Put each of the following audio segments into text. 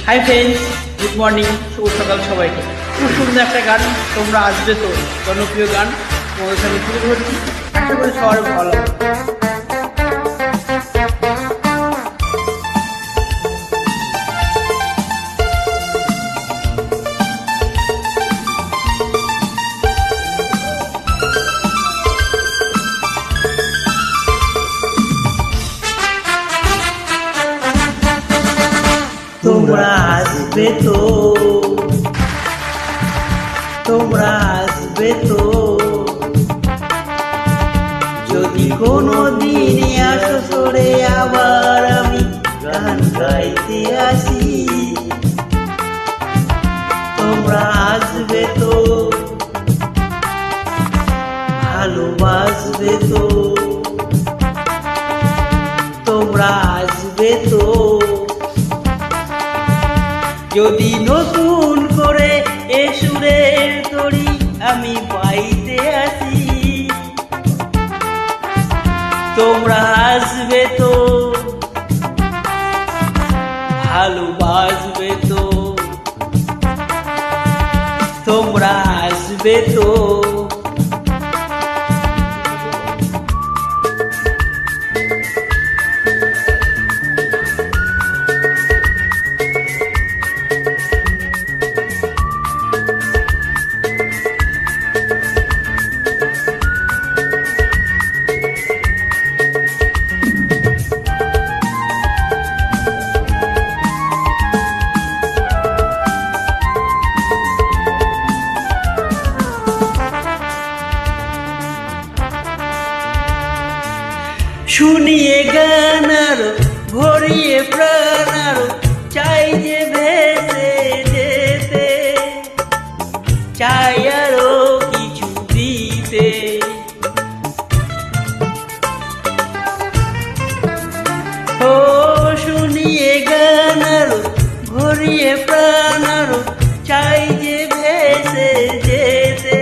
Hi friends, good morning, শুভ সকাল সবাইকে। খুব সুন্দর একটা গান, তোমরা আসবে তো, জনপ্রিয় গান তোমাদের সাথে তুলে ধরছি। আশা করি সবার ভালো লাগবে। তোমরা আসবে তো, তোমরা আসবে তো, যদি কোনো দিনে আসো সরে আবার আমি গান গাইতে আসি। তোমরা আসবে তো, ভালোবাসবে তো, তোমরা আসবে তো, যদি নতুন করে এ সুরের তরি আমি পাইতে আসি। তোমরা আসবে তো, ভালোবাসবে তো, তোমরা আসবে তো। শুনিয়ে গান আরো ভরিয়ে প্রাণ আরো চাই যে ভেসে যেতে, চাই আরো কিছু দিতে। ও শুনিয়ে গান আরো ভরিয়ে প্রাণ আরো চাই যে ভেসে যেতে,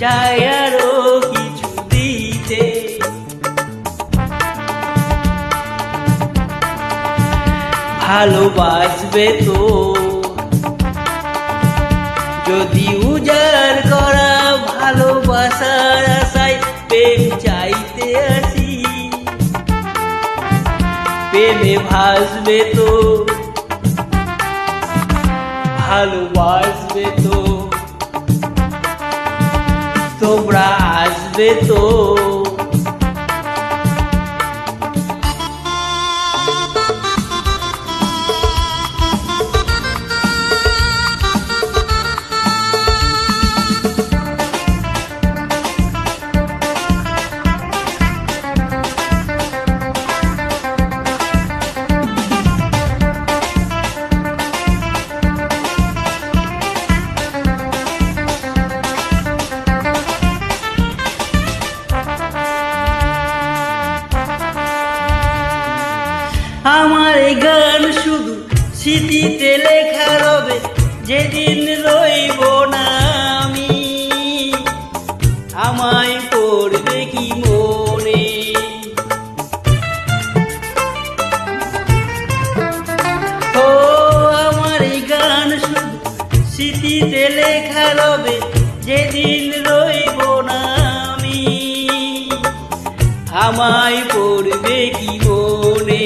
চাই আরো কিছু দিতে। ভালোবাসবে তো, যদি উজাড় করা ভালোবাসার আশায় প্রেম চাইতে আসি। প্রেমে ভাসবে তো, ভালোবাসবে তো, তোমরা আসবে তো। আমার এই গান শুধু স্মৃতিতে লেখা রবে, যেদিন রইব না আমি। আমায় পড়বে কি মনে, ও আমার এই গান শুধু স্মৃতিতে লেখা রবে, যেদিন রইব না আমি। আমায় পড়বে কি মনে,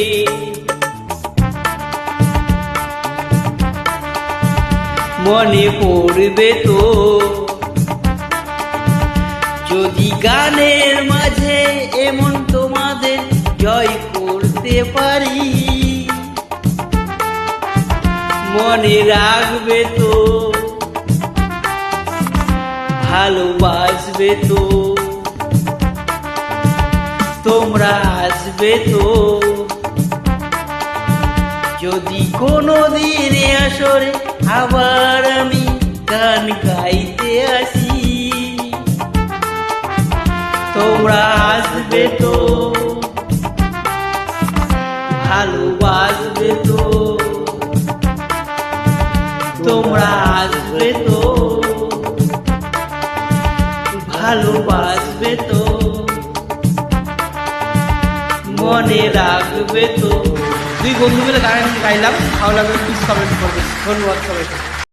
মনে পড়বে তো, যদি গানের মাঝে এমন তোমাদের জয় করতে পারি। মনে রাখবে তো, ভালোবাসবে তো, তোমরা আসবে তো, যদি কোনো দিনে আসরে আবার আমি গান গাইতে আসি। তোমরা আসবে তো, ভালোবাসবে তো, তোমরা আসবে তো, ভালোবাসবে তো, মনে রাখবে তো। দুই বন্ধু মিলে গান গাইলাম, ভালো লাগলে প্লিজ কমেন্ট করবেন। ধন্যবাদ সবাইকে।